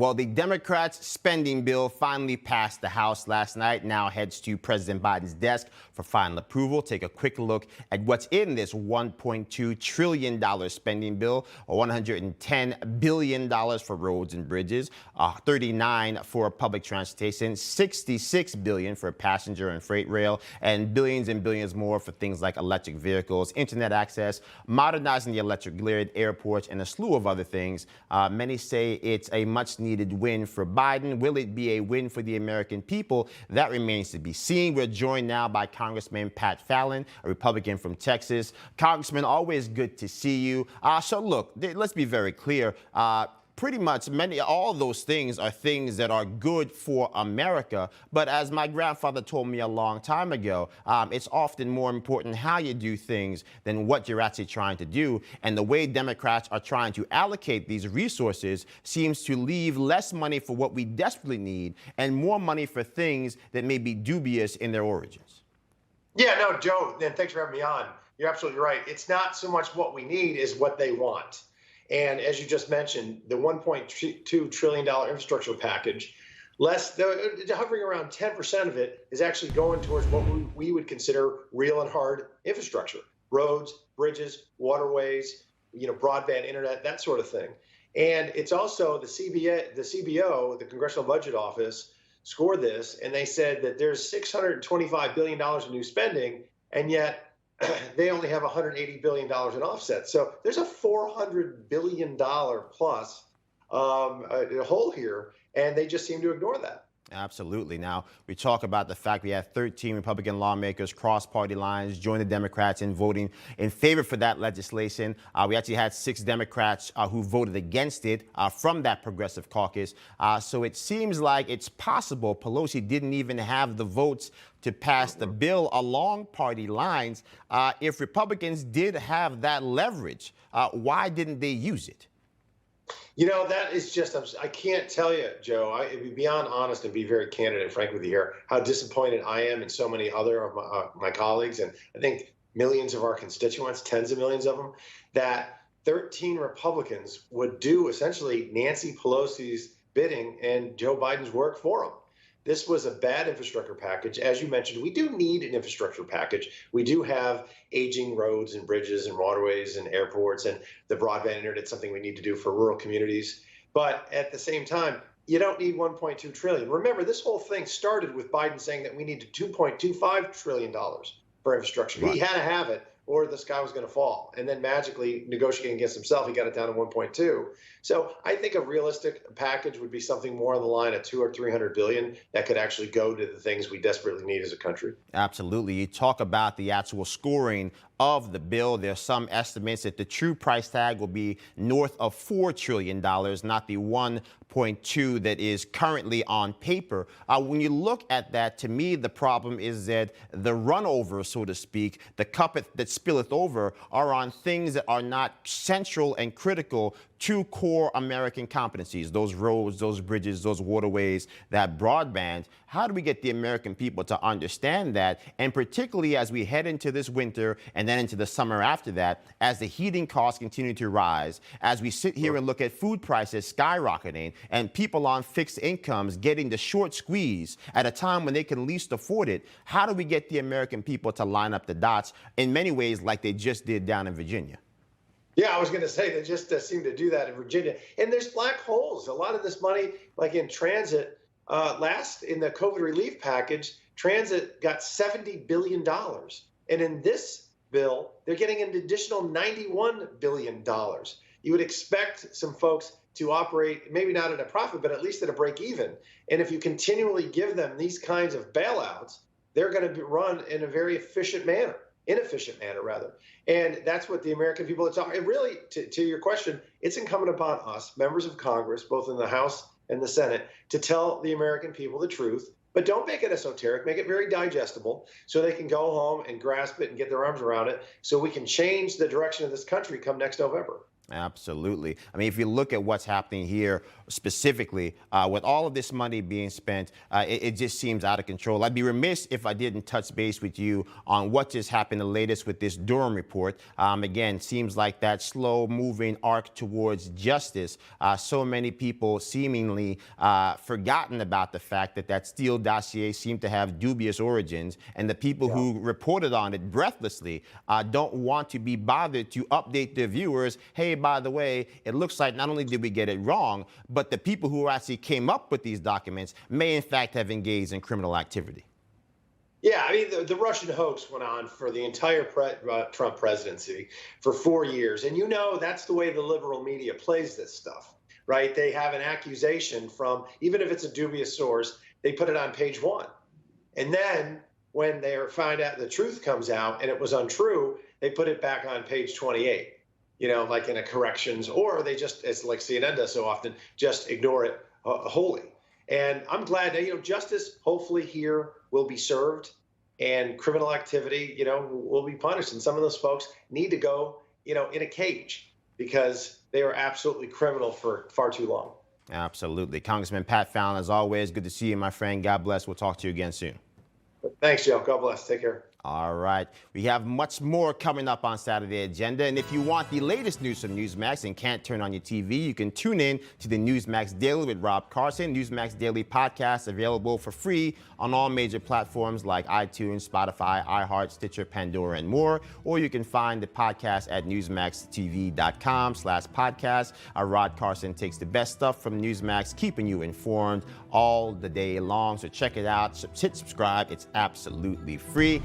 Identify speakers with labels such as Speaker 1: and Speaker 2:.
Speaker 1: Well, the Democrats' spending bill finally passed the House last night, now heads to President Biden's desk for final approval. Take a quick look at what's in this $1.2 trillion spending bill, $110 billion for roads and bridges, $39 for public transportation, $66 billion for passenger and freight rail, and billions more for things like electric vehicles, internet access, modernizing the electric grid, airports, and a slew of other things. Many say it's a much-needed win for Biden. Will it be a win for the American people? That remains to be seen. We're joined now by Congressman Pat Fallon, a Republican from Texas. Congressman, always good to see you. So look, let's be very clear. Pretty much all those things are things that are good for America. But as my grandfather told me a long time ago, it's often more important how you do things than what you're actually trying to do. And the way Democrats are trying to allocate these resources seems to leave less money for what we desperately need and more money for things that may be dubious in their origins.
Speaker 2: Yeah, no, Joe, and thanks for having me on. You're absolutely right. It's not so much what we need is what they want. And as you just mentioned, the $1.2 trillion infrastructure package, hovering around 10% of it is actually going towards what we would consider real and hard infrastructure: roads, bridges, waterways, broadband internet, that sort of thing. And it's also the CBO, the Congressional Budget Office, scored this, and they said that there's $625 billion in new spending, and yet they only have $180 billion in offsets. So there's a $400 billion plus hole here, and they just seem to ignore that.
Speaker 1: Absolutely. Now, we talk about the fact we had 13 Republican lawmakers cross party lines, join the Democrats in voting in favor for that legislation. We actually had 6 Democrats who voted against it from that progressive caucus. So it seems like it's possible Pelosi didn't even have the votes to pass the bill along party lines. If Republicans did have that leverage, why didn't they use it?
Speaker 2: That is just, I can't tell you, Joe, it'd be beyond honest and be very candid and frank with you here, how disappointed I am and so many other of my colleagues, and I think millions of our constituents, tens of millions of them, that 13 Republicans would do essentially Nancy Pelosi's bidding and Joe Biden's work for them. This was a bad infrastructure package. As you mentioned, we do need an infrastructure package. We do have aging roads and bridges and waterways and airports, and the broadband internet, something we need to do for rural communities. But at the same time, you don't need $1.2 trillion. Remember, this whole thing started with Biden saying that we needed $2.25 trillion for infrastructure. Right. He had to have it, or the sky was going to fall. And then magically negotiating against himself, he got it down to 1.2. So I think a realistic package would be something more on the line of 200 or 300 billion that could actually go to the things we desperately need as a country.
Speaker 1: Absolutely. You talk about the actual scoring of the bill. There's some estimates that the true price tag will be north of $4 trillion, not the 1.2 that is currently on paper. When you look at that, to me, the problem is that the runover, so to speak, the cup that spilleth over, are on things that are not central and critical to core American competencies, those roads, those bridges, those waterways, that broadband. How do we get the American people to understand that? And particularly as we head into this winter and then into the summer after that, as the heating costs continue to rise, as we sit here and look at food prices skyrocketing and people on fixed incomes getting the short squeeze at a time when they can least afford it, how do we get the American people to line up the dots in many ways like they just did down in Virginia?
Speaker 2: Yeah, I was going to say they just seem to do that in Virginia. And there's black holes. A lot of this money, like in transit, in the COVID relief package, transit got $70 billion. And in this bill, they're getting an additional $91 billion. You would expect some folks to operate, maybe not at a profit, but at least at a break even. And if you continually give them these kinds of bailouts, they're going to be run in a very inefficient manner, rather. And that's what the American people, it really, to your question, it's incumbent upon us, members of Congress, both in the House and the Senate, to tell the American people the truth. But don't make it esoteric, make it very digestible so they can go home and grasp it and get their arms around it so we can change the direction of this country come next November.
Speaker 1: Absolutely. I mean, if you look at what's happening here specifically, with all of this money being spent, it just seems out of control. I'd be remiss if I didn't touch base with you on what just happened, the latest with this Durham report. Again, seems like that slow-moving arc towards justice. So many people seemingly forgotten about the fact that that Steele dossier seemed to have dubious origins, and the people who reported on it breathlessly don't want to be bothered to update their viewers. Hey, by the way, it looks like not only did we get it wrong, but the people who actually came up with these documents may in fact have engaged in criminal activity.
Speaker 2: Yeah, I mean, the Russian hoax went on for the entire Trump presidency for 4 years. And that's the way the liberal media plays this stuff, right? They have an accusation from, even if it's a dubious source, they put it on page 1. And then when they find out the truth comes out and it was untrue, they put it back on page 28. Like in a corrections, or they just, it's like CNN does so often, just ignore it wholly. And I'm glad that, justice hopefully here will be served, and criminal activity, will be punished. And some of those folks need to go, in a cage, because they are absolutely criminal for far too long.
Speaker 1: Absolutely. Congressman Pat Fallon, as always, good to see you, my friend. God bless. We'll talk to you again soon.
Speaker 2: Thanks, Joe. God bless. Take care.
Speaker 1: All right. We have much more coming up on Saturday Agenda. And if you want the latest news from Newsmax and can't turn on your TV, you can tune in to the Newsmax Daily with Rob Carson. Newsmax Daily podcast available for free on all major platforms like iTunes, Spotify, iHeart, Stitcher, Pandora, and more. Or you can find the podcast at newsmaxtv.com/podcast. Rod Carson takes the best stuff from Newsmax, keeping you informed all the day long. So check it out. Hit subscribe. It's absolutely free.